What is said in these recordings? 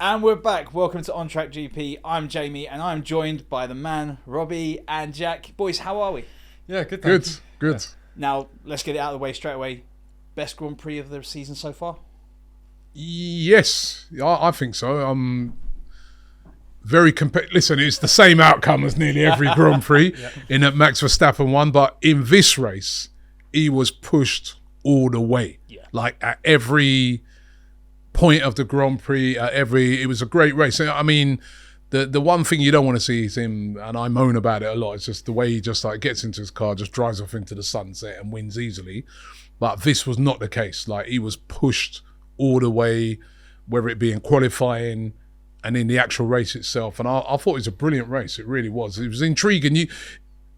And we're back. Welcome to On Track GP. I'm Jamie, and I'm joined by the man, Robbie and Jack. Boys, how are we? Yeah, good. Good. Yeah. Now, let's get it out of the way straight away. Best Grand Prix of the season so far? Yes, I think so. Very Listen, it's the same outcome as nearly every Grand Prix in that Max Verstappen won, but in this race, he was pushed all the way. Yeah. Like at every point of the Grand Prix, it was a great race. I mean, the one thing you don't want to see is him, and I moan about it a lot, it's just the way he just like gets into his car, just drives off into the sunset and wins easily. But this was not the case. Like, he was pushed all the way, whether it be in qualifying and in the actual race itself. And I thought it was a brilliant race. It really was. It was intriguing. You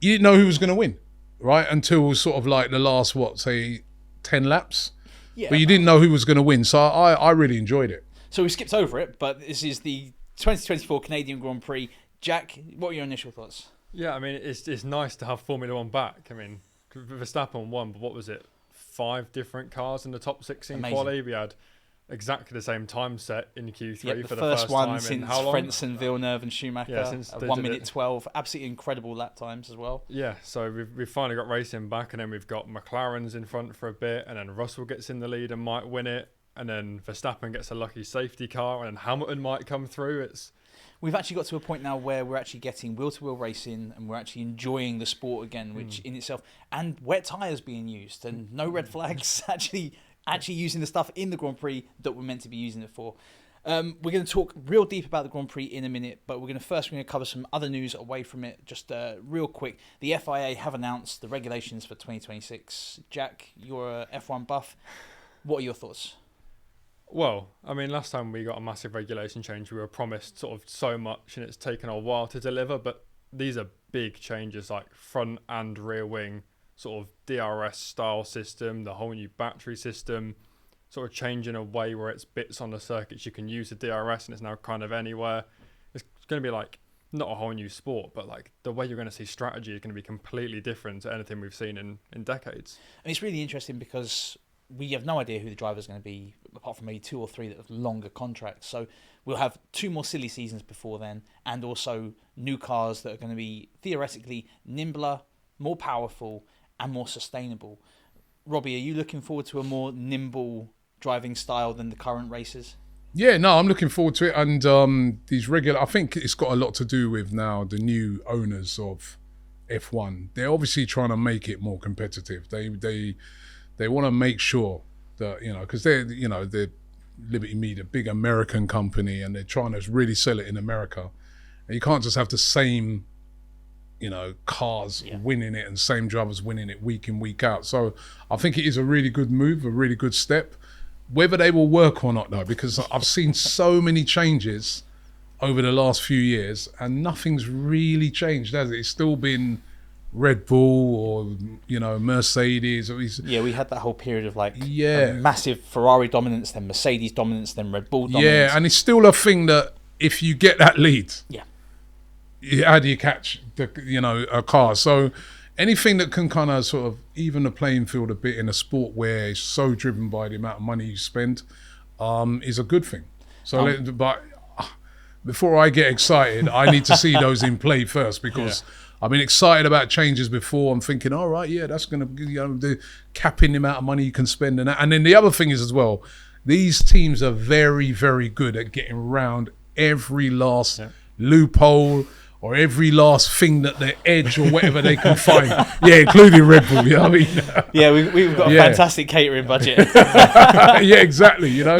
didn't know who was going to win, right? Until sort of like the last, 10 laps? Yeah. But you didn't know who was going to win. So I really enjoyed it. So we skipped over it, but this is the 2024 Canadian Grand Prix. Jack, what are your initial thoughts? Yeah, I mean, it's nice to have Formula One back. I mean, Verstappen won, but what was it? 5 different cars in the top 16 quali. We had exactly the same time set in Q3 for the first one time since in how long? Frentzen, Villeneuve and Schumacher. Yeah, since they 1 did minute it. 12. Absolutely incredible lap times as well. Yeah, so we've finally got racing back, and then we've got McLaren's in front for a bit, and then Russell gets in the lead and might win it, and then Verstappen gets a lucky safety car, and then Hamilton might come through. We've actually got to a point now where we're actually getting wheel-to-wheel racing and we're actually enjoying the sport again, which in itself, and wet tyres being used and no red flags, actually using the stuff in the Grand Prix that we're meant to be using it for. We're going to talk real deep about the Grand Prix in a minute, but we're going to cover some other news away from it. Just real quick, the FIA have announced the regulations for 2026. Jack, you're a F1 buff. What are your thoughts? Well, I mean, last time we got a massive regulation change, we were promised sort of so much, and it's taken a while to deliver, but these are big changes, like front and rear wing, sort of DRS style system, the whole new battery system, sort of changing a way where it's bits on the circuits you can use the DRS and it's now kind of anywhere. It's going to be like not a whole new sport, but like the way you're going to see strategy is going to be completely different to anything we've seen in decades. And it's really interesting because we have no idea who the driver's going to be, apart from maybe 2 or 3 that have longer contracts. So we'll have 2 more silly seasons before then, and also new cars that are going to be theoretically nimbler, more powerful, and more sustainable. Robbie, are you looking forward to a more nimble driving style than the current races? Yeah, no, I'm looking forward to it. And I think it's got a lot to do with now the new owners of F1. They're obviously trying to make it more competitive. They want to make sure that, because they're Liberty Media, a big American company, and they're trying to really sell it in America. And you can't just have the same, cars winning it and same drivers winning it week in, week out. So I think it is a really good move, a really good step. Whether they will work or not, though, because I've seen so many changes over the last few years and nothing's really changed, has it? It's still been Red Bull or Mercedes. Yeah, we had that whole period of massive Ferrari dominance, then Mercedes dominance, then Red Bull dominance. Yeah, and it's still a thing that if you get that lead, how do you catch a car? So anything that can kind of sort of even the playing field a bit in a sport where it's so driven by the amount of money you spend is a good thing. So, but before I get excited, I need to see those in play first because. Yeah. I've been excited about changes before. I'm thinking, all right, yeah, that's going to the capping the amount of money you can spend. And then the other thing is as well, these teams are very, very good at getting around every last loophole or every last thing that they edge or whatever they can find. Yeah, including Red Bull, you know what I mean? Yeah, we've got a fantastic catering budget. Yeah, exactly, No,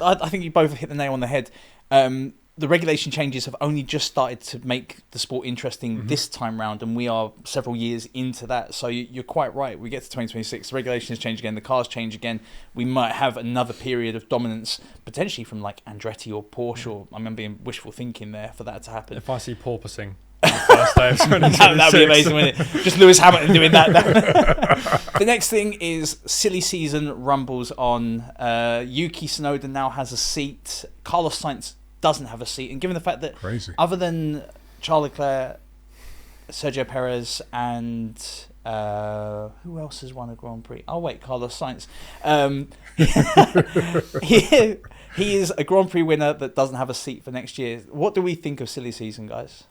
I think you both hit the nail on the head. The regulation changes have only just started to make the sport interesting this time round, and we are several years into that. So you're quite right. We get to 2026, the regulations change again, the cars change again. We might have another period of dominance, potentially from like Andretti or Porsche. Or I remember being wishful thinking there for that to happen. If I see porpoising on the first day of 2026. That'd be amazing, wouldn't it? Just Lewis Hamilton doing that. The next thing is silly season rumbles on. Yuki Tsunoda now has a seat. Carlos Sainz doesn't have a seat, and given the fact that other than Charles Leclerc, Sergio Perez and Who else has won a Grand Prix? Oh wait, Carlos Sainz. He is a Grand Prix winner that doesn't have a seat for next year. What do we think of silly season, guys?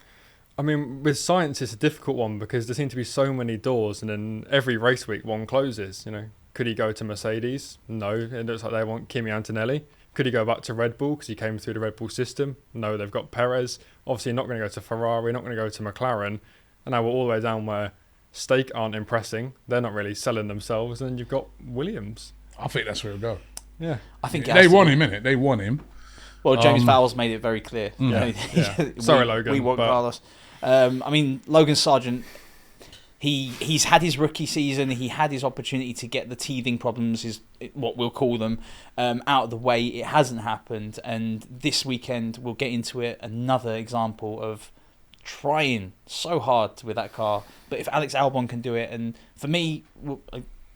I mean, with science, it's a difficult one because there seem to be so many doors, and then every race week one closes. You know, could he go to Mercedes? No, it looks like they want Kimi Antonelli. Could he go back to Red Bull because he came through the Red Bull system? No, they've got Perez. Obviously, not going to go to Ferrari, not going to go to McLaren, and now we're all the way down where Stake aren't impressing. They're not really selling themselves, and then you've got Williams. I think that's where it'll go. Yeah, I think They want him, innit? They want him. Well, James Vowles made it very clear. Yeah. Sorry, Logan, We want but- Carlos. I mean, Logan Sargent. He's had his rookie season. He had his opportunity to get the teething problems, is what we'll call them, out of the way. It hasn't happened, and this weekend we'll get into it. Another example of trying so hard with that car. But if Alex Albon can do it, and for me,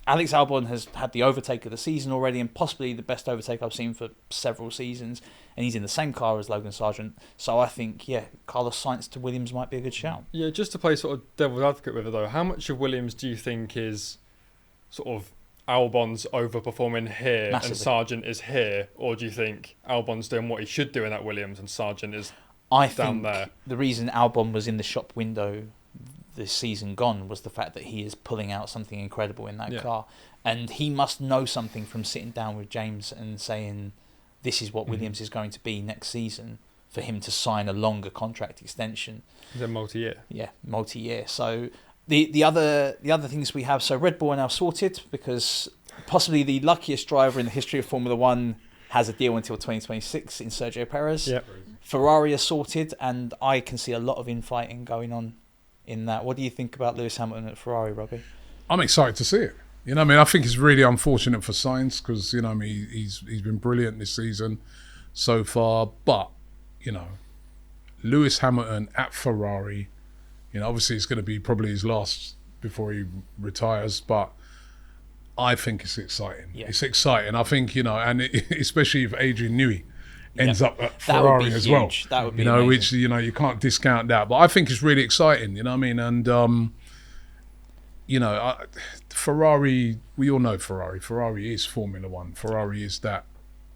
Alex Albon has had the overtake of the season already, and possibly the best overtake I've seen for several seasons, and he's in the same car as Logan Sargent. So I think, Carlos Sainz to Williams might be a good shout. Yeah, just to play sort of devil's advocate with it though, how much of Williams do you think is sort of Albon's overperforming here Massively. and Sargent is here, or do you think Albon's doing what he should do in that Williams and Sargent is I down think there? the reason Albon was in the shop window this season gone was the fact that he is pulling out something incredible in that car, and he must know something from sitting down with James and saying this is what Williams is going to be next season for him to sign a longer contract extension. Is it multi-year? Yeah, multi-year. So the other things we have, so Red Bull are now sorted because possibly the luckiest driver in the history of Formula One has a deal until 2026 in Sergio Perez. Yep. Ferrari are sorted, and I can see a lot of infighting going on in that. What do you think about Lewis Hamilton at Ferrari, Robbie? I'm excited to see it. You know what I mean? I think it's really unfortunate for Sainz because, you know what I mean, he's been brilliant this season so far. But, you know, Lewis Hamilton at Ferrari, you know, obviously it's going to be probably his last before he retires, but I think it's exciting. Yeah. It's exciting. I think, you know, and especially if Adrian Newey ends up at That would be Ferrari as well. huge. That would be you know, amazing. which, you know, you can't discount that. But I think it's really exciting, you know what I mean? And, you know, Ferrari, we all know Ferrari. Ferrari is Formula One. Ferrari is that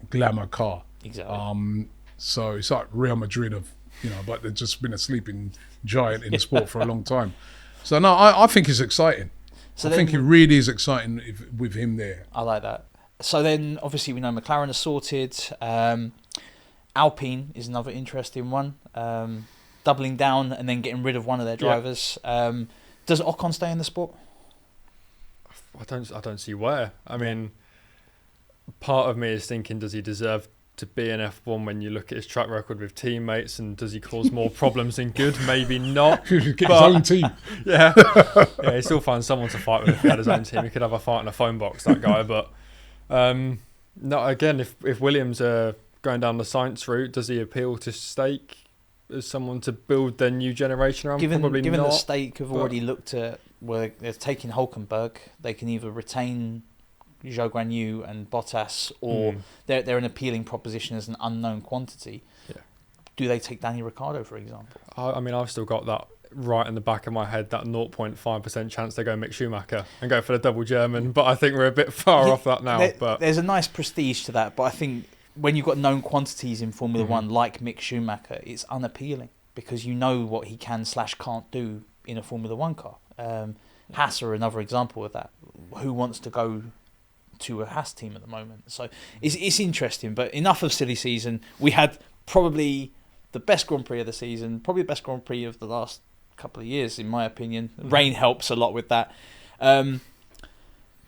glamour car. Exactly. So it's like Real Madrid of, you know, but they've just been a sleeping giant in the sport for a long time. So no, I think it's exciting. So I then think it really is exciting with him there. I like that. So then, obviously, we know McLaren are sorted. Alpine is another interesting one. Doubling down and then getting rid of one of their drivers. Does Ocon stay in the sport? I don't see where. I mean, part of me is thinking, does he deserve to be in F1 when you look at his track record with teammates, and does he cause more problems than good? Maybe not. Get his But- own team. Yeah, he still finds someone to fight with if he had his own team. He could have a fight in a phone box, that guy. But no, again, if Williams are going down the science route, does he appeal to Stake as someone to build their new generation around? Probably Given not. that Stake have but- already looked at where they're taking Hulkenberg, they can either retain Zhou Guan Yu and Bottas, or they're an appealing proposition as an unknown quantity. Yeah. Do they take Danny Ricciardo, for example? I mean, I've still got that right in the back of my head, that 0.5% chance they go Mick Schumacher and go for the double German. But I think we're a bit far off that now. But There's a nice prestige to that, but I think when you've got known quantities in Formula One like Mick Schumacher, it's unappealing because you know what he can / can't do in a Formula One car. Haas are another example of that. Who wants to go to a Haas team at the moment? So it's interesting, but enough of silly season. We had probably the best Grand Prix of the season, probably the best Grand Prix of the last couple of years, in my opinion. Rain helps a lot with that.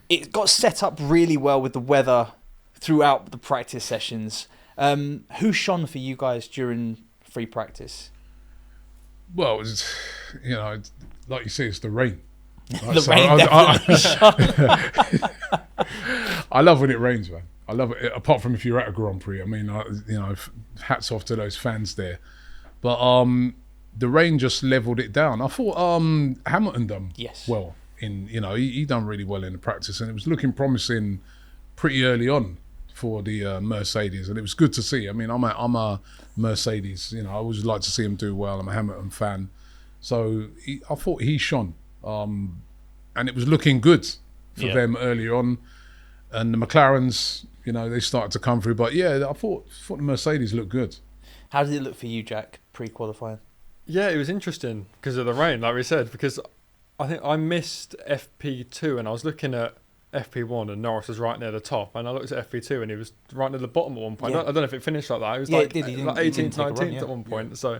It got set up really well with the weather throughout the practice sessions. Who shone for you guys during free practice? Well, it's, you know, like you say, it's the rain. Right, The so rain definitely shone. I love when it rains, man. I love it. Apart from if you're at a Grand Prix, I mean, you know, hats off to those fans there. But the rain just leveled it down. I thought Hamilton done Yes. well in, you know, he done really well in the practice, and it was looking promising pretty early on for the Mercedes, and it was good to see. I mean, I'm a Mercedes, you know, I always like to see him do well. I'm a Hamilton fan, so I thought he shone. and it was looking good for Yeah. them early on. And the McLarens, you know, they started to come through. But yeah, I thought the Mercedes looked good. How did it look for you, Jack, pre-qualifying? Yeah, it was interesting because of the rain, like we said, because I think I missed FP2 and I was looking at FP1 and Norris was right near the top, and I looked at FP2 and he was right near the bottom at one point. Yeah. I don't know if it finished like that. It was Yeah, like, it did. He like didn't 18th, take a run, 19th yeah. at one point. So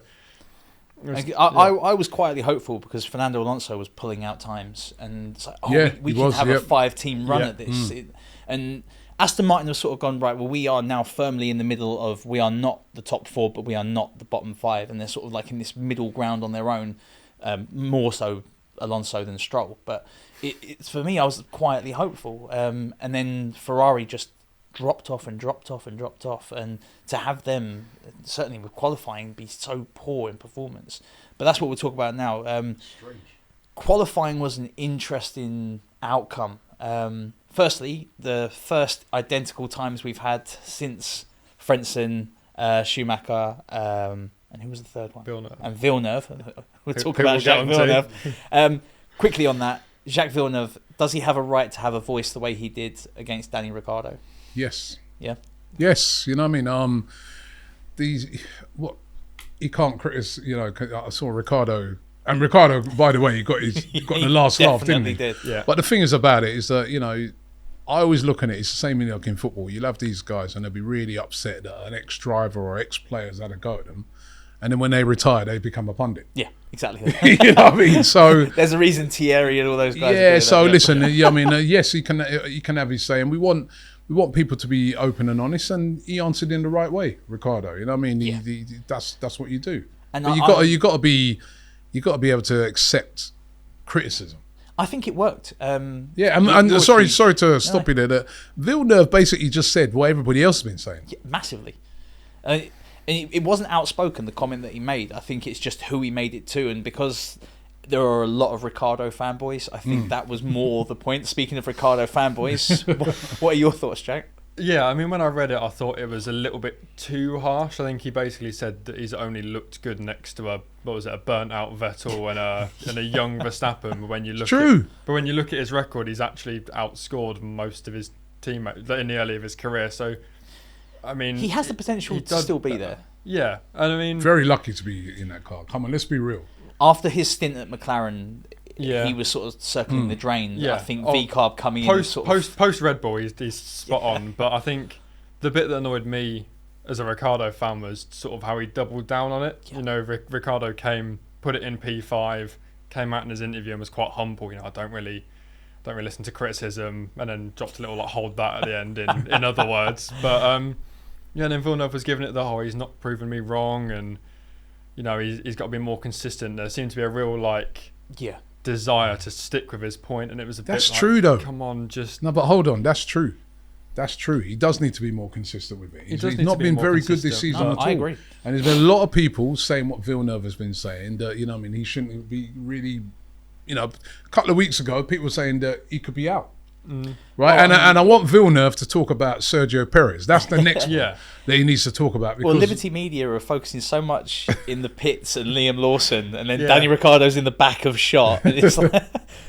I was quietly hopeful because Fernando Alonso was pulling out times, and it's like, oh, Yeah, we he can was, have yep. a 5-team run Yeah. at this. And Aston Martin has sort of gone, right, well, we are now firmly in the middle of, we are not the top 4, but we are not the bottom 5, and they're sort of like in this middle ground on their own, more so Alonso than Stroll. But it's for me, I was quietly hopeful, and then Ferrari just dropped off, and to have them, certainly with qualifying, be so poor in performance. But that's what we'll talk about now. Qualifying was an interesting outcome. Firstly, the first identical times we've had since Frentzen, Schumacher, and who was the third one? Villeneuve. And Villeneuve. We'll talk Who about we'll get Jacques onto. Villeneuve. Quickly on that, Jacques Villeneuve, does he have a right to have a voice the way he did against Danny Ricciardo? Yes. Yeah. Yes, you know what I mean. What he can't criticize. You know, I saw Ricardo, and Ricardo, by the way, he got the last laugh, didn't he? Did. Yeah. But the thing is about it is that, you know, I always look at it. It's the same in like in football. You'll have these guys, and they'll be really upset that an ex-driver or ex-player's had a go at them, and then when they retire, they become a pundit. Yeah, exactly. You know what I mean? So. There's a reason Thierry and all those guys. are Yeah, doing so that, listen, I mean, yes, he can have his say, and we want people to be open and honest, and he answered in the right way, Ricardo. You know what I mean? That's what you do. And But you got to be able to accept criticism. I think it worked. Yeah, Your and sorry tweet- to stop you there. That Villeneuve basically just said what everybody else has been saying. Yeah, massively. And it wasn't outspoken, the comment that he made. I think it's just who he made it to. And because there are a lot of Ricardo fanboys, I think that was more the point. Speaking of Ricardo fanboys, what are your thoughts, Jack? Yeah, I mean, when I read it, I thought it was a little bit too harsh. I think he basically said that he's only looked good next to a burnt out Vettel and a young Verstappen. But when you look but when you look at his record, he's actually outscored most of his teammates in the early of his career. So, I mean, He has the potential to still be there. Yeah, and I mean, Very lucky to be in that car. Come on, let's be real. After his stint at McLaren, Yeah. he was sort of circling the drain. Yeah. I think Oh, VCARB coming in sort of... post Red Bull, he's spot on. But I think the bit that annoyed me as a Ricardo fan was sort of how he doubled down on it. Yeah. You know, Ricardo put it in P5, came out in his interview and was quite humble. You know, I don't really listen to criticism, and then dropped a little like hold that at the end in other words. But yeah, and then Villeneuve was giving it the he's not proven me wrong, and you know he's got to be more consistent. There seemed to be a real Yeah. desire to stick with his point, and it was a That's bit like, true, though. Come on, just No, but hold on, that's true. That's true. He does need to be more consistent with it. He's does need not to be been more very good this consistent. season No, at all. I agree. And there's been a lot of people saying what Villeneuve has been saying, that, you know, I mean, he shouldn't be really, you know, a couple of weeks ago, people were saying that he could be out. Right? And I want Villeneuve to talk about Sergio Perez. That's the next one Yeah. that he needs to talk about. Because Well, Liberty Media are focusing so much in the pits and Liam Lawson, and then Yeah. Danny Ricciardo's in the back of shot. And it's like,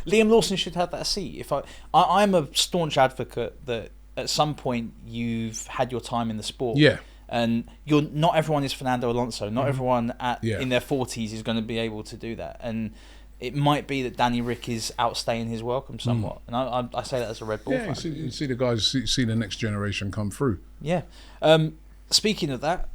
Liam Lawson should have that seat. I'm a staunch advocate that at some point you've had your time in the sport. Yeah. And not everyone is Fernando Alonso. Not everyone Yeah. in their 40s is going to be able to do that. And it might be that Danny Rick is outstaying his welcome somewhat. And I say that as a Red Bull yeah, fan. you see the guys, see the next generation come through. Yeah. Speaking of that,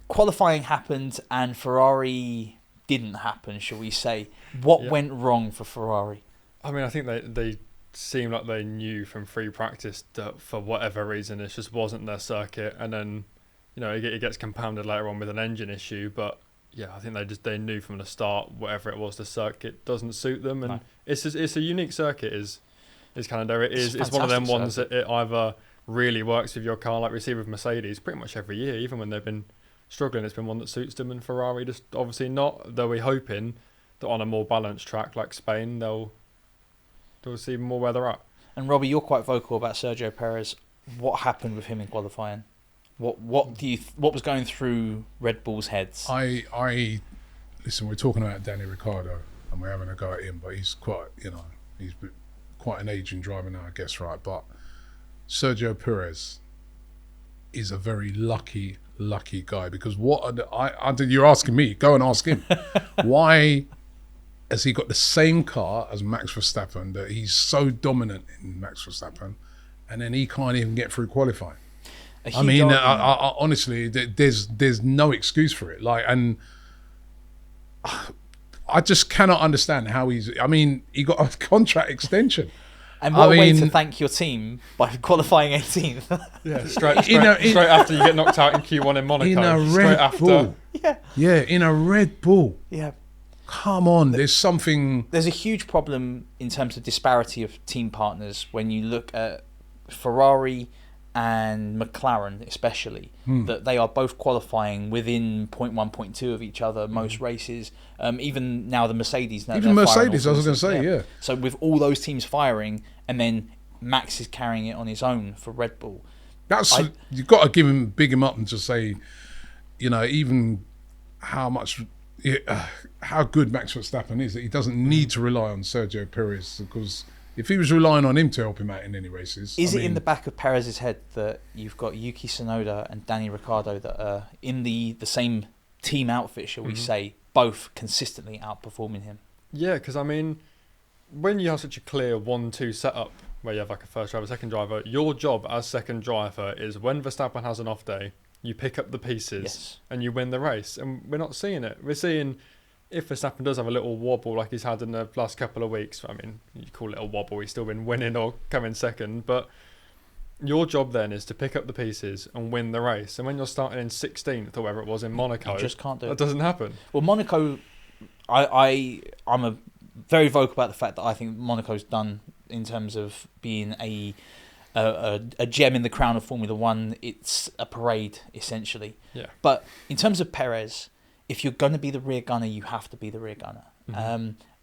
qualifying happened and Ferrari didn't happen, shall we say. What Yeah. went wrong for Ferrari? I mean, I think they seemed like they knew from free practice that for whatever reason it just wasn't their circuit, and then you know it gets compounded later on with an engine issue. But yeah, I think they knew from the start whatever it was, the circuit doesn't suit them, and No. it's a unique circuit. Is Canada? It's a It's one of them fantastic ones that it either really works with your car, like we see with Mercedes, pretty much every year, even when they've been struggling, it's been one that suits them, and Ferrari just obviously not. Though we're hoping that on a more balanced track like Spain, they'll see more where they're at. And Robbie, you're quite vocal about Sergio Perez. What happened with him in qualifying? What was going through Red Bull's heads? I listen, we're talking about Danny Ricciardo a and we're having a go at him, but he's quite, he's quite an aging driver now, I guess, right? But Sergio Perez is a very lucky guy, because you're asking me, go and ask him. Why has he got the same car as Max Verstappen, that he's so dominant in Max Verstappen, and then he can't even get through qualifying? I mean, I honestly, there's no excuse for it. And I just cannot understand how he got a contract extension. And what a way to thank your team by qualifying 18th. Yeah, straight after you get knocked out in Q1 in Monaco. In a Red Bull. Yeah, in a Red Bull. Yeah. Come on, there's a huge problem in terms of disparity of team partners when you look at Ferrari and McLaren especially, that they are both qualifying within 0.1, 0.2 of each other most races. Even now the Mercedes. Even Mercedes, I was going to say, yeah. So with all those teams firing, and then Max is carrying it on his own for Red Bull. You've got to big him up and just say, even how good Max Verstappen is, that he doesn't need to rely on Sergio Perez, because if he was relying on him to help him out in any races... Is it in the back of Perez's head that you've got Yuki Tsunoda and Danny Ricciardo that are in the same team outfit, shall we say, both consistently outperforming him? Yeah, because when you have such a clear 1-2 setup, where you have like a first driver, second driver, your job as second driver is when Verstappen has an off day, you pick up the pieces and you win the race. And we're not seeing it. We're seeing... If Verstappen does have a little wobble like he's had in the last couple of weeks, you call it a wobble, he's still been winning or coming second, but your job then is to pick up the pieces and win the race. And when you're starting in 16th or wherever it was in Monaco, you just can't do it. That doesn't happen. Well, Monaco, I'm very vocal about the fact that I think Monaco's done in terms of being a gem in the crown of Formula One. It's a parade, essentially. Yeah. But in terms of Perez, if you're going to be the rear gunner, you have to be the rear gunner.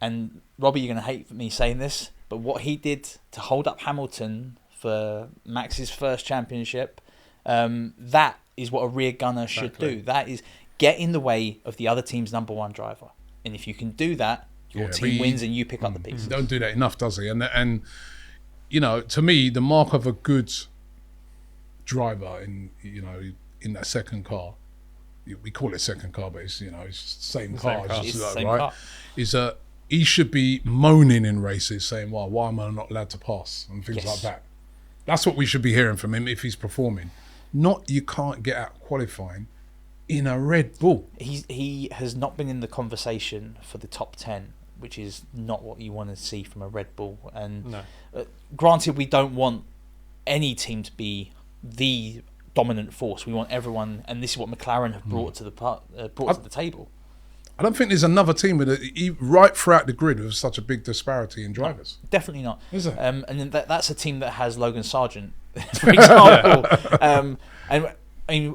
And Robbie, you're going to hate me saying this, but what he did to hold up Hamilton for Max's first championship, that is what a rear gunner should do. That is get in the way of the other team's number one driver. And if you can do that, your team wins and you pick up the pieces. Don't do that enough, does he? And to me, the mark of a good driver in that second car, we call it second car, but it's it's the same car, right? Is that he should be moaning in races, saying, "Well, why am I not allowed to pass?" and things like that. That's what we should be hearing from him if he's performing. Not you can't get out qualifying in a Red Bull. He has not been in the conversation for the top 10, which is not what you want to see from a Red Bull. And granted, we don't want any team to be the dominant force. We want everyone, and this is what McLaren have brought to the table. I don't think there's another team right throughout the grid with such a big disparity in drivers. No, definitely not. Is it? And then that's a team that has Logan Sargent, for example. And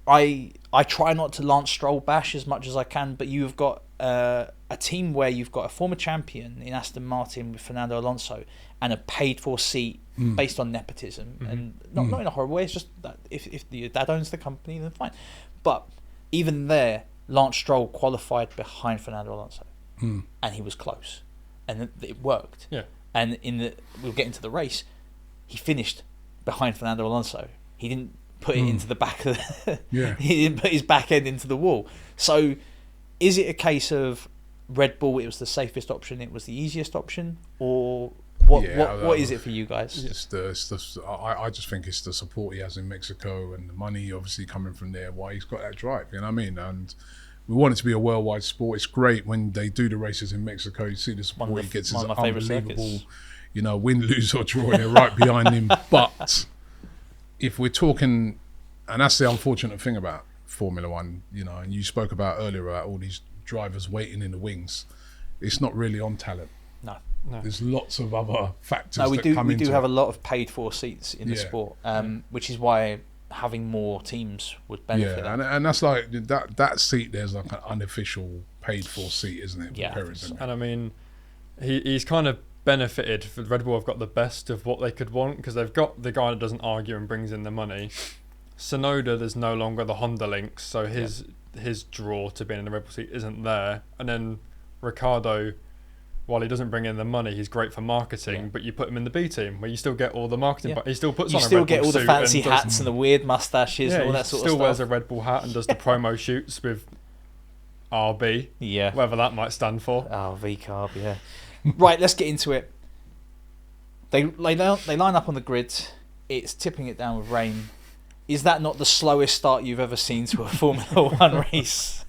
I try not to Lance Stroll bash as much as I can, but you've got a team where you've got a former champion in Aston Martin with Fernando Alonso and a paid-for seat based on nepotism, and not in a horrible way. It's just that if your dad owns the company, then fine. But even there, Lance Stroll qualified behind Fernando Alonso, and he was close, and it worked. Yeah. And we'll get into the race. He finished behind Fernando Alonso. He didn't put it into the back of he didn't put his back end into the wall. So, is it a case of Red Bull? It was the safest option. It was the easiest option, or what is it for you guys? I just think it's the support he has in Mexico and the money obviously coming from there. Why he's got that drive, you know what I mean? And we want it to be a worldwide sport. It's great when they do the races in Mexico. You see the support he gets. It's unbelievable. Win, lose or draw, they're right behind him. But if we're talking, and that's the unfortunate thing about Formula One, and you spoke about earlier about all these drivers waiting in the wings. It's not really on talent. No. There's lots of other factors we that come into it. We do have a lot of paid-for seats in the sport, which is why having more teams would benefit. Yeah, and that's like that seat there's like an unofficial paid-for seat, isn't it? Yeah. Perez, and I mean, he's kind of benefited. For Red Bull have got the best of what they could want because they've got the guy that doesn't argue and brings in the money. Tsunoda, there's no longer the Honda links, so his draw to being in the Red Bull seat isn't there. And then Ricciardo, while he doesn't bring in the money, he's great for marketing. Yeah. But you put him in the B team, where you still get all the marketing. Yeah. But he still puts You on a still Red get Bull all the suit fancy and does- hats and the weird mustaches and all he that sort of still stuff. wears a Red Bull hat and does the promo shoots with RB, Yeah. whatever that might stand for. Oh, V-carb, yeah. Right, let's get into it. They line up on the grid. It's tipping it down with rain. Is that not the slowest start you've ever seen to a Formula One race?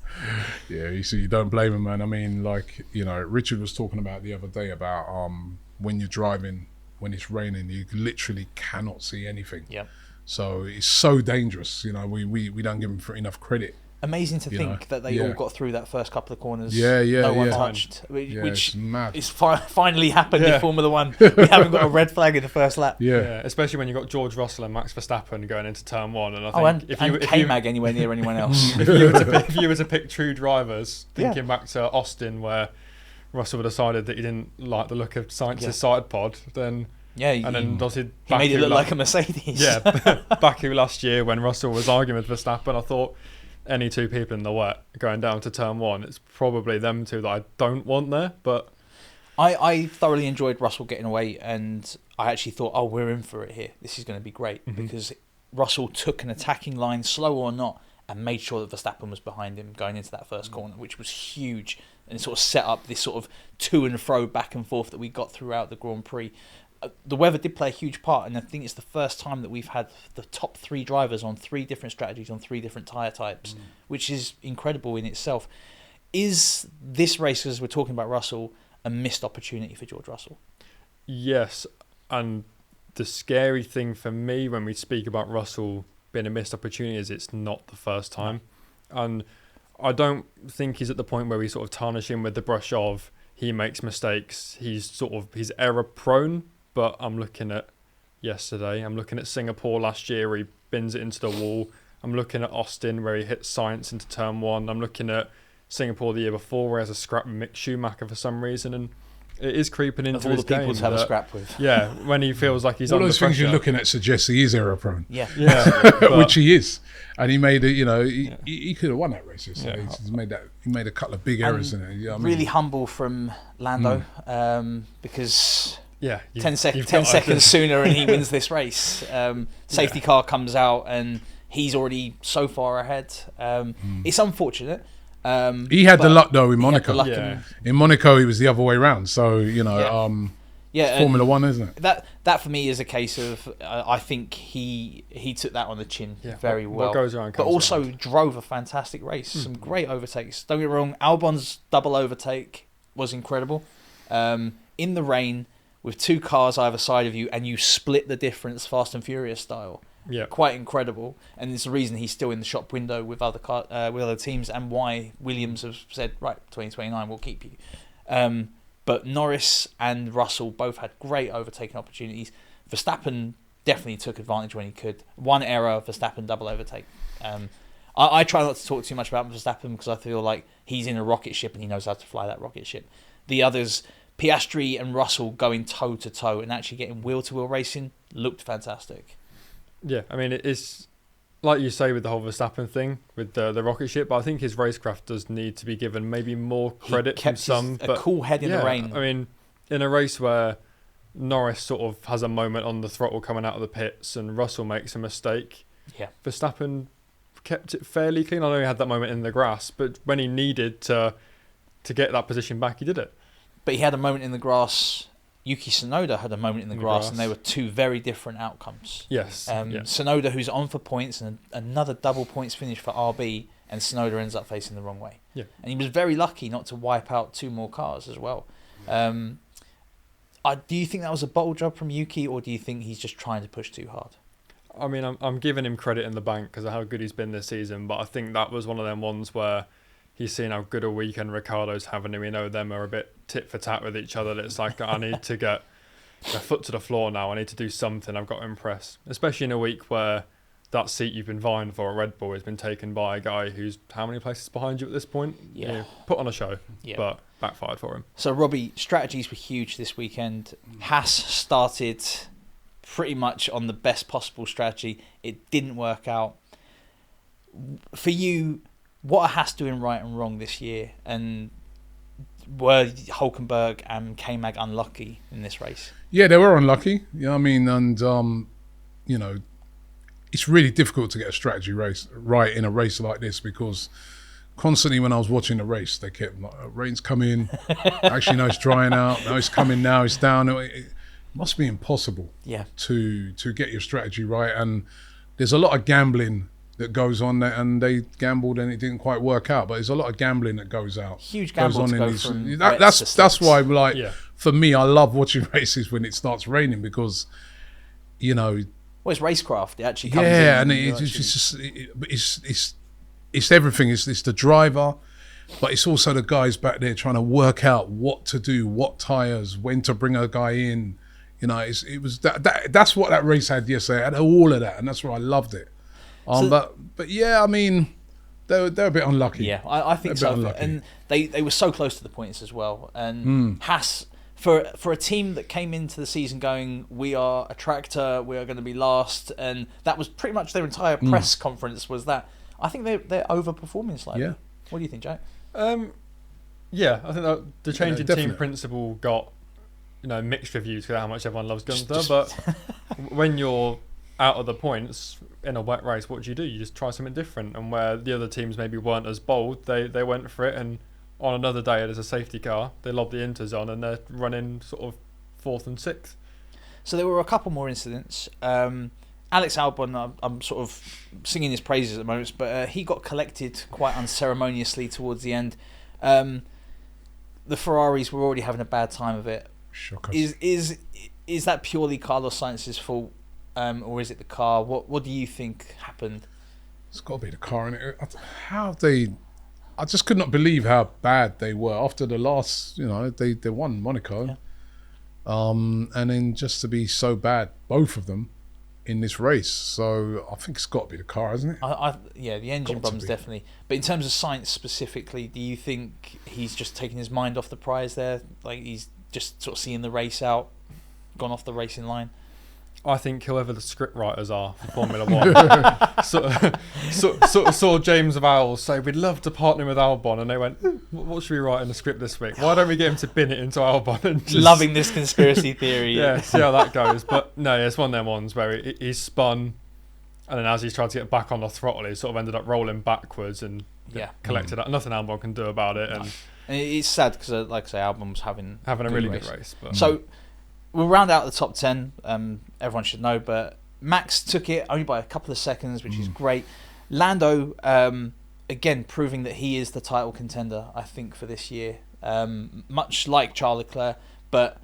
Yeah, you see, you don't blame him, man. I mean, like, you know, Richard was talking about the other day about when you're driving, when it's raining, you literally cannot see anything. Yep. So it's so dangerous. You know, we don't give him enough credit. Amazing to You think know, that they yeah. all got through that first couple of corners. Yeah, No one yeah. touched, Yeah, which it's mad. is finally happened in Yeah. Formula One. We haven't got a red flag in the first lap. Yeah. Especially when you've got George Russell and Max Verstappen going into turn one. And I think Oh, and if you K-Mag anywhere near anyone else. if you were to pick true drivers, thinking back to Austin, where Russell decided that he didn't like the look of Sainz's side pod, then Yeah, and then obviously he made it Baku look like a Mercedes. yeah, Baku last year when Russell was arguing with Verstappen, I thought any two people in the wet going down to turn one, it's probably them two that I don't want there. But I thoroughly enjoyed Russell getting away, and I actually thought, oh, we're in for it here. This is going to be great because Russell took an attacking line, slow or not, and made sure that Verstappen was behind him going into that first corner, which was huge, and it sort of set up this sort of to and fro, back and forth that we got throughout the Grand Prix. The weather did play a huge part, and I think it's the first time that we've had the top three drivers on three different strategies on three different tyre types, which is incredible in itself. Is this race, as we're talking about Russell, a missed opportunity for George Russell? yes, and the scary thing for me when we speak about Russell being a missed opportunity is it's not the first time. And I don't think he's at the point where we sort of tarnish him with the brush of he makes mistakes, he's error prone. But I'm looking at yesterday, I'm looking at Singapore last year where he bins it into the wall. I'm looking at Austin where he hits Sainz into turn one. I'm looking at Singapore the year before where he has a scrap with Mick Schumacher for some reason. And it is creeping into Of all his the people game to have a that- scrap with. Yeah, when he feels like he's All under those things pressure. you're looking at suggest he is error prone, Yeah. Yeah, but- which he is, and he made it. You know, he could have won that race. So Yeah. he made a couple of big errors in it. You know what I mean? Really humble from Lando because yeah, 10 seconds sooner and he wins this race. Safety car comes out and he's already so far ahead. It's unfortunate. He had the but luck though in he had Monaco. the luck Yeah. and- In Monaco, he was the other way around. So you know, Yeah. and Formula One, isn't it? that for me is a case of I think he took that on the chin Yeah, very what well. goes around but comes also around. drove a fantastic race. Some great overtakes. Don't get me wrong, Albon's double overtake was incredible. In the rain with two cars either side of you, and you split the difference Fast and Furious style. Yeah. Quite incredible, and it's the reason he's still in the shop window with other teams, and why Williams have said, right, 2029 we'll keep you. But Norris and Russell both had great overtaking opportunities. Verstappen definitely took advantage when he could. One error, Verstappen double overtake. I try not to talk too much about Verstappen because I feel like he's in a rocket ship and he knows how to fly that rocket ship. The others, Piastri and Russell going toe to toe and actually getting wheel to wheel racing, looked fantastic. Yeah, I mean, it's like you say with the whole Verstappen thing with the rocket ship, but I think his racecraft does need to be given maybe more credit He from kept some. a But cool head in the rain. I mean, in a race where Norris sort of has a moment on the throttle coming out of the pits and Russell makes a mistake, Yeah. Verstappen kept it fairly clean. I know he had that moment in the grass, but when he needed to get that position back, he did it. But he had a moment in the grass. Yuki Tsunoda had a moment in the grass, and they were two very different outcomes. Yes. yeah. Tsunoda, who's on for points, and another double points finish for RB, and Tsunoda ends up facing the wrong way. Yeah. And he was very lucky not to wipe out two more cars as well. Do you think that was a bottle job from Yuki, or do you think he's just trying to push too hard? I mean, I'm giving him credit in the bank because of how good he's been this season, but I think that was one of them ones where he's seen how good a weekend Ricciardo's having, and we know them are a bit tit for tat with each other. It's like, I need to get my foot to the floor now. I need to do something. I've got to impress, especially in a week where that seat you've been vying for at Red Bull has been taken by a guy who's how many places behind you at this point? Yeah. Put on a show, Yeah. but backfired for him. So, Robbie, strategies were huge this weekend. Haas started pretty much on the best possible strategy. It didn't work out. For you, what are Haas doing right and wrong this year? And were Hulkenberg and K-Mag unlucky in this race? Yeah, they were unlucky. I mean, and it's really difficult to get a strategy race right in a race like this, because constantly when I was watching the race, they kept like, rain's coming. Actually, no, it's drying out. No, it's coming now. It's down. It must be impossible. Yeah. To get your strategy right, and there's a lot of gambling that goes on there, and they gambled and it didn't quite work out. But there's a lot of gambling that goes out. Huge gamble to go from that's why, like, Yeah. for me, I love watching races when it starts raining, because well, it's racecraft. It actually comes in. yeah, and it's everything. It's the driver, but it's also the guys back there trying to work out what to do, what tires, when to bring a guy in. It was that's what that race had yesterday. It had all of that, and that's why I loved it. But yeah, I mean, they're a bit unlucky. Yeah, I think so. Unlucky. And they were so close to the points as well. And Haas, for a team that came into the season going, we are a tractor, we are going to be last, and that was pretty much their entire press conference was that. I think they're overperforming slightly. Yeah. What do you think, Jack? Yeah, I think that the change in definitely. team principle got mixed reviews because how much everyone loves Gunther, but when you're out of the points in a wet race, what do? You just try something different, and where the other teams maybe weren't as bold, they went for it, and on another day there's a safety car, they lob the inters on, and they're running sort of 4th and 6th. So there were a couple more incidents. Alex Albon, I'm sort of singing his praises at the moment, but he got collected quite unceremoniously towards the end. The Ferraris were already having a bad time of it. Shocker. Is that purely Carlos Sainz's fault, or is it the car? What do you think happened? It's got to be the car. And I just could not believe how bad they were after the last. They won Monaco, and then just to be so bad, both of them, in this race. So I think it's got to be the car, hasn't it? Yeah, the engine problems definitely. But in terms of Sainz specifically, do you think he's just taking his mind off the prize there? Like he's just sort of seeing the race out, gone off the racing line? I think whoever the script writers are for Formula One saw James Vowles say, we'd love to partner with Albon, and they went, what should we write in the script this week? Why don't we get him to bin it into Albon? And just, loving this conspiracy theory. Yeah, see how that goes. But no, it's one of them ones where he's spun, and then as he's tried to get back on the throttle, he sort of ended up rolling backwards and collected that. Nothing Albon can do about it. And it's sad because, like I say, Albon was having a really good race. But. So we'll round out the top 10. Everyone should know, but Max took it only by a couple of seconds, which is great. Lando, again, proving that he is the title contender, I think, for this year. Much like Charles Leclerc, but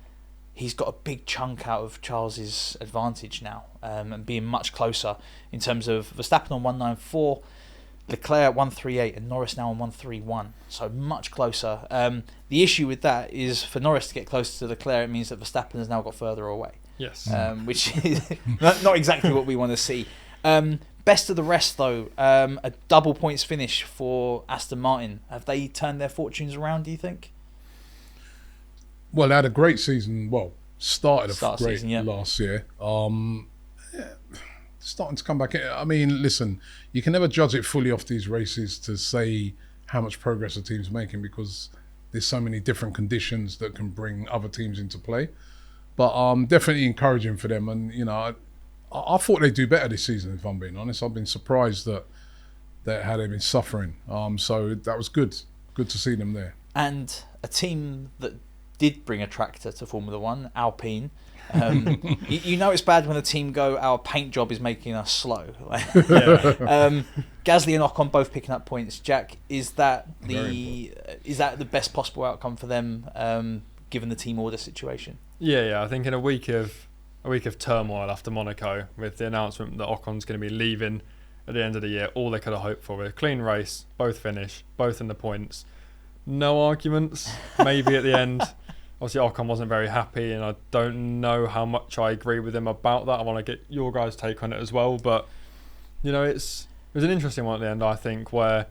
he's got a big chunk out of Charles's advantage now, and being much closer in terms of Verstappen on 194, Leclerc 138, and Norris now on 131. So much closer. The issue with that is for Norris to get closer to Leclerc, it means that Verstappen has now got further away. Yes. Which is not exactly what we want to see. Best of the rest, though, a double points finish for Aston Martin. Have they turned their fortunes around, do you think? Well, they had a great season. Well, started great season, last year. Starting to come back. I mean, listen, you can never judge it fully off these races to say how much progress a team's making, because there's so many different conditions that can bring other teams into play. But definitely encouraging for them. And, I thought they'd do better this season, if I'm being honest. I've been surprised that how they've been suffering. So that was good. Good to see them there. And a team that did bring a tractor to Formula One, Alpine. You know it's bad when the team go, our paint job is making us slow. Gasly and Ocon both picking up points. Jack, is that the best possible outcome for them, given the team order situation? Yeah. I think in a week of turmoil after Monaco, with the announcement that Ocon's going to be leaving at the end of the year, all they could have hoped for was a clean race, both finish, both in the points, no arguments. Maybe at the end. Obviously, Ocon wasn't very happy, and I don't know how much I agree with him about that. I want to get your guys' take on it as well. But, it was an interesting one at the end, I think, where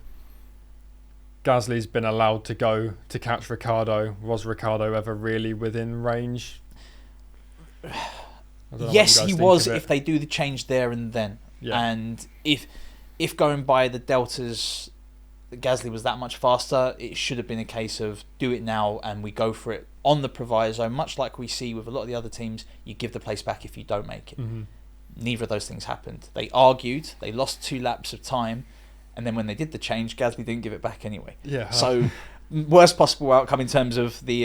Gasly's been allowed to go to catch Ricciardo. Was Ricciardo ever really within range? Yes, he was, if they do the change there and then. Yeah. And if going by the deltas Gasly was that much faster, it should have been a case of do it now and we go for it on the proviso, much like we see with a lot of the other teams. You give the place back if you don't make it. Neither of those things happened. They argued, they lost 2 laps of time, and then when they did the change, Gasly didn't give it back anyway. Yeah. So worst possible outcome in terms of the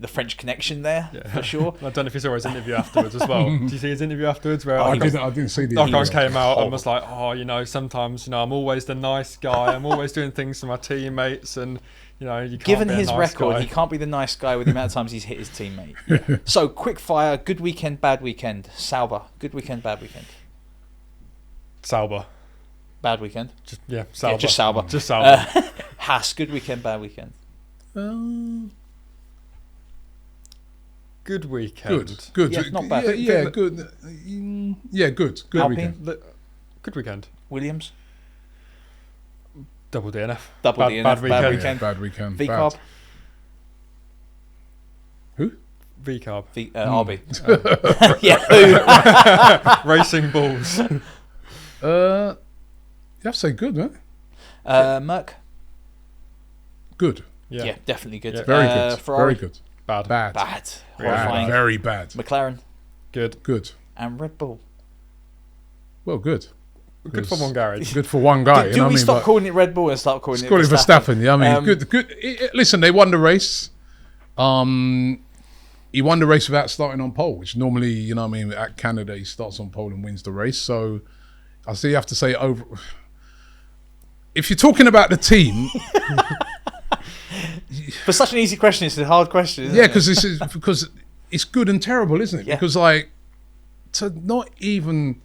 French connection there, for sure. I don't know if you saw his interview afterwards as well. Did you see his interview afterwards? Where I didn't see the Ocon interview. came out and was like, oh, you know, sometimes, you know, I'm always the nice guy. I'm always doing things for my teammates, and you know, you can't Given be a his nice record, guy. he can't be the nice guy with the amount of times he's hit his teammate. So quick fire, good weekend, bad weekend. Sauber, good weekend, bad weekend. Sauber. Bad weekend. Just Sauber. Yeah, just Sauber. Just Sauber. Haas, good weekend, bad weekend. Good weekend. Good. Yeah, not bad. Yeah, good. Yeah, good. Good Alpine? weekend. Good weekend. Williams, Double DNF. double Bad- DNF, bad bad weekend. weekend. Bad weekend. V-Carb, Bad. Who? V-Carb. RB. Yeah, who? Racing Bulls. You have to say good, man. Merck. Good. Yeah, definitely good. Yeah. Very good. Ferrari, Very good. Bad. Bad. bad. Yeah. Horrifying. Very bad. McLaren Good. Good. and Red Bull. Well, good. Good for one garage. Good for one guy. Do you know we what I mean? stop But calling it Red Bull and start calling let's it call it Verstappen? Verstappen. Yeah, I mean, good. Listen, they won the race. He won the race without starting on pole, which normally, you know what I mean, at Canada, he starts on pole and wins the race. So I see you have to say over. If you're talking about the team, For such an easy question, it's a hard question. Isn't yeah, it? because it's good and terrible, isn't it? Yeah. Because like to not even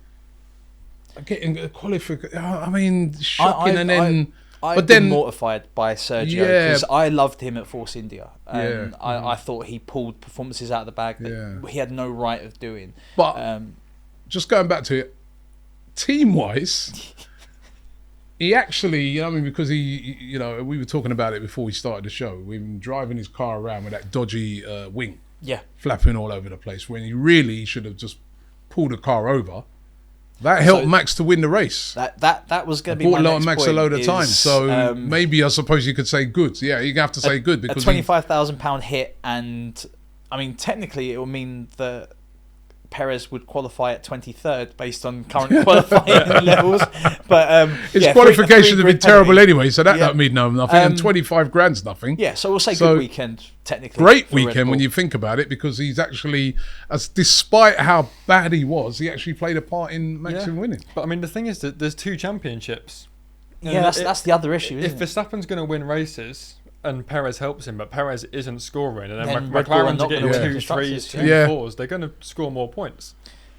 getting a qualification, I mean, shocking, and then. I've but been then- mortified by Sergio Yeah. because I loved him at Force India. And Yeah. I thought he pulled performances out of the bag that Yeah. he had no right of doing. But just going back to it, team-wise, he actually, you know, what I mean, because he, you know, we were talking about it before we started the show. We've been driving his car around with that dodgy wing Yeah, flapping all over the place when he really should have just pulled the car over. That helped Max to win the race. that was going to be Bought my a lot of next Max a point load of is, time. So um, maybe I suppose you could say good. Yeah, you're going to have to say good a because £25,000 hit, and I mean technically it will mean that Perez would qualify at 23rd based on current qualifying levels. But his yeah, qualification would be grid terrible penalty. anyway, so that Yeah. don't mean nothing. And 25 grand's nothing. Yeah, so we'll say So, good weekend technically. Great for Red weekend when Bull. you think about it, because he's actually, as despite how bad he was, he actually played a part in Max winning. But I mean, the thing is that there's 2 championships. Yeah, that's the other issue, If isn't it? Verstappen's going to win races and Perez helps him, but Perez isn't scoring, and then Then Red Bull are McLaren's not getting gonna win 2 constructors, 3s, 2 yeah. 4s, they're going to score more points.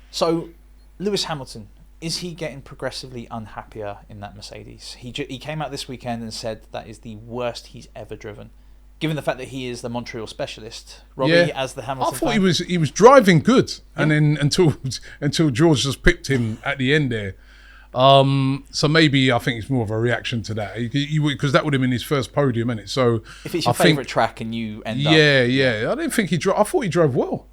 So, Lewis Hamilton, is he getting progressively unhappier in that Mercedes? He came out this weekend and said that is the worst he's ever driven. Given the fact that he is the Montreal specialist, Robbie, as the I Hamilton thought fan, he was driving good, and then until George just pipped him at the end there. So maybe I think it's more of a reaction to that, because that would have been his first podium, innit? So if it's your I think- favourite track and you end up... yeah. I didn't think he drove. I thought he drove well.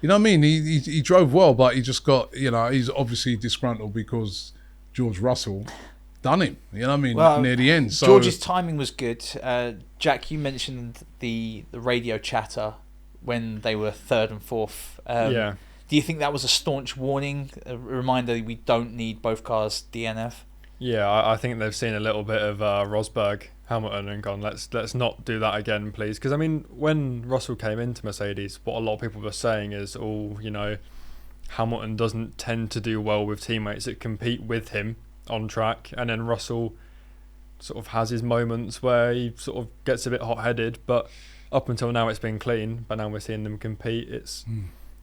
You know what I mean? He drove well, but he just got, you know, he's obviously disgruntled because George Russell done him. You know what I mean? Well, near the end. So George's timing was good. Jack, you mentioned the radio chatter when they were 3rd and 4th. Yeah. Do you think that was a staunch warning, a reminder that we don't need both cars DNF? Yeah, I think they've seen a little bit of Rosberg, Hamilton, and gone, let's not do that again, please. Because I mean, when Russell came into Mercedes, what a lot of people were saying is, Hamilton doesn't tend to do well with teammates that compete with him on track, and then Russell sort of has his moments where he sort of gets a bit hot-headed, but up until now it's been clean. But now we're seeing them compete. It's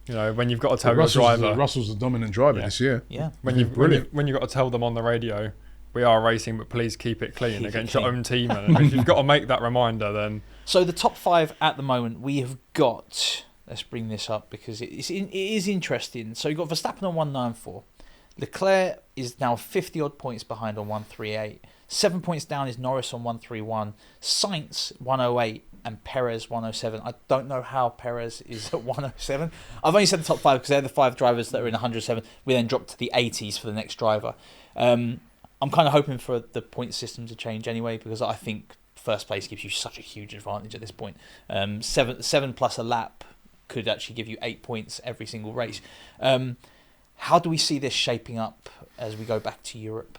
when you've got to tell your driver, Russell's the dominant driver Yeah. this year. Yeah. when you've got to tell them on the radio, we are racing, but please keep it clean Keep it against clean. your own team. And if you've got to make that reminder, then So the top 5 at the moment, we have got... Let's bring this up because it is interesting. So you've got Verstappen on 194. Leclerc is now 50-odd points behind on 138. 7 points down is Norris on 131. Sainz 108 and Perez 107. I don't know how Perez is at 107. I've only said the top 5 because they're the 5 drivers that are in 107. We then drop to the 80s for the next driver. I'm kind of hoping for the point system to change anyway, because I think first place gives you such a huge advantage at this point. 7 plus a lap could actually give you 8 points every single race. How do we see this shaping up as we go back to Europe?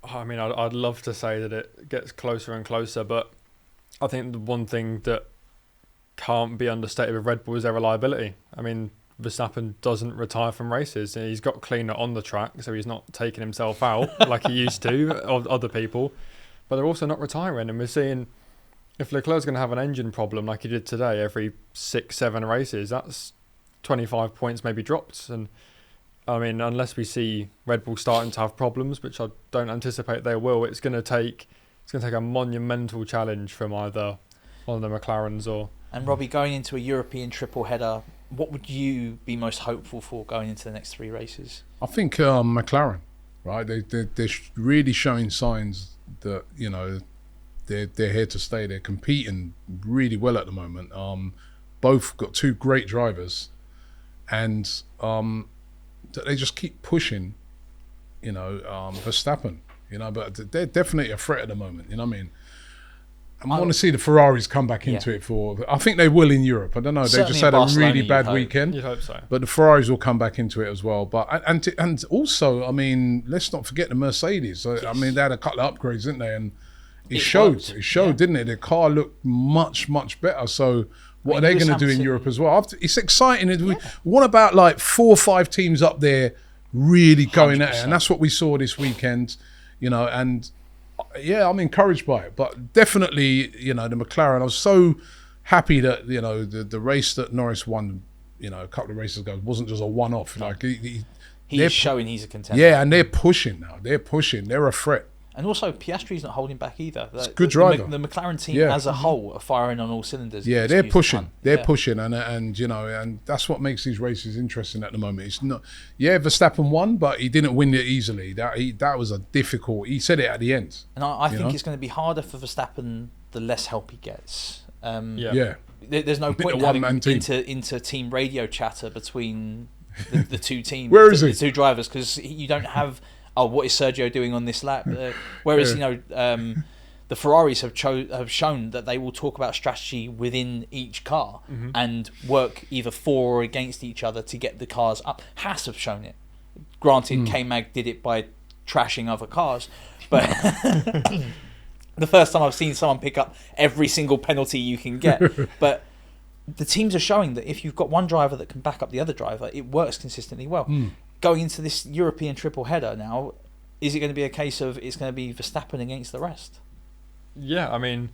I mean, I'd love to say that it gets closer and closer, but I think the one thing that can't be understated with Red Bull is their reliability. I mean, Verstappen doesn't retire from races. He's got cleaner on the track, so he's not taking himself out like he used to of other people. But they're also not retiring, and we're seeing if Leclerc's going to have an engine problem like he did today every 6-7 races, that's 25 points maybe dropped. And I mean, unless we see Red Bull starting to have problems, which I don't anticipate they will, it's going to take a monumental challenge from either one of the McLarens or. And Robbie, going into a European triple header, what would you be most hopeful for going into the next 3 races? I think McLaren, right? They're really showing signs that they're here to stay. They're competing really well at the moment. Both got 2 great drivers, and they just keep pushing. Verstappen. But they're definitely a threat at the moment. You know what I mean? I want to see the Ferraris come back into it I think they will in Europe. I don't know. They just had a really bad weekend. You'd hope so. But the Ferraris will come back into it as well. But and also, I mean, let's not forget the Mercedes. I mean, they had a couple of upgrades, didn't they? And it showed. Worked. It showed, didn't it? The car looked much, much better. So what are they going to do in Europe as well? It's exciting. What about like 4 or 5 teams up there really going 100%. At it? And that's what we saw this weekend. And yeah, I'm encouraged by it, but definitely, the McLaren. I was so happy that the race that Norris won, a couple of races ago, wasn't just a one-off. Like he's showing he's a contender. Yeah, and they're pushing now. They're a threat. And also, Piastri's not holding back either. It's a good driver. The McLaren team as a whole are firing on all cylinders. Yeah, they're pushing. They're pushing, and and that's what makes these races interesting at the moment. It's not. Yeah, Verstappen won, but he didn't win it easily. That was a difficult. He said it at the end. And I think it's going to be harder for Verstappen the less help he gets. There's no point in having into team radio chatter between the 2 teams. Where is he? The 2 drivers, because you don't have. Oh, what is Sergio doing on this lap? Whereas the Ferraris have shown that they will talk about strategy within each car and work either for or against each other to get the cars up. Haas have shown it. Granted, K-Mag did it by trashing other cars, but the first time I've seen someone pick up every single penalty you can get. But the teams are showing that if you've got one driver that can back up the other driver, it works consistently well. Going into this European triple header now, is it going to be a case of it's going to be Verstappen against the rest? Yeah, I mean,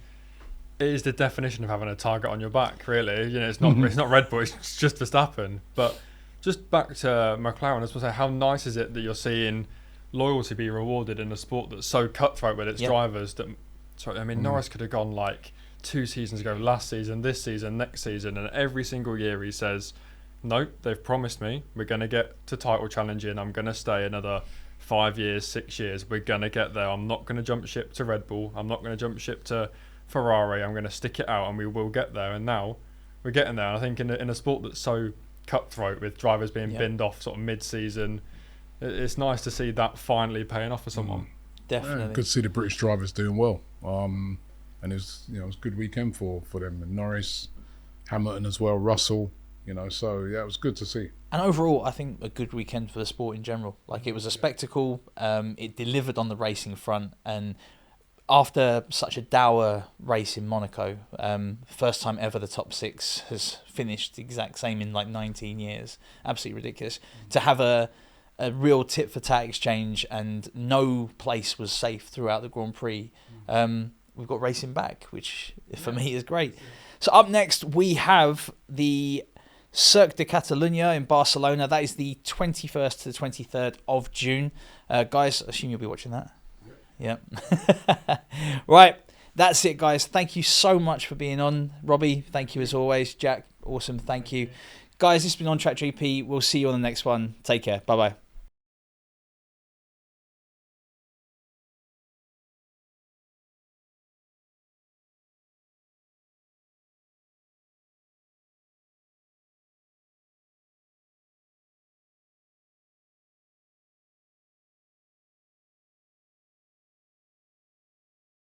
it is the definition of having a target on your back, really. It's not Red Bull, it's just Verstappen. But just back to McLaren, I was going to say, how nice is it that you're seeing loyalty be rewarded in a sport that's so cutthroat with its drivers? Norris could have gone like 2 seasons ago, last season, this season, next season, and every single year he says, no, they've promised me we're going to get to title challenging. I'm going to stay another 5 years, 6 years. We're going to get there. I'm not going to jump ship to Red Bull. I'm not going to jump ship to Ferrari. I'm going to stick it out and we will get there. And now we're getting there. And I think in a sport that's so cutthroat with drivers being binned off sort of mid-season, it's nice to see that finally paying off for someone. Definitely. Yeah, good to see the British drivers doing well. And it was it was a good weekend for them. And Norris, Hamilton as well, Russell. So yeah, it was good to see. And overall, I think a good weekend for the sport in general. Like, it was a spectacle. It delivered on the racing front, and after such a dour race in Monaco, first time ever the top 6 has finished the exact same in like 19 years. Absolutely ridiculous. To have a real tit for tat exchange, and no place was safe throughout the Grand Prix. We've got racing back, which for me is great. So up next we have the Cirque de Catalunya in Barcelona. That is the 21st to the 23rd of June. Guys, I assume you'll be watching that. Yep. Right, that's it, guys. Thank you so much for being on. Robbie, thank you as always. Jack, awesome, thank you. Guys, this has been On Track GP. We'll see you on the next one. Take care. Bye-bye.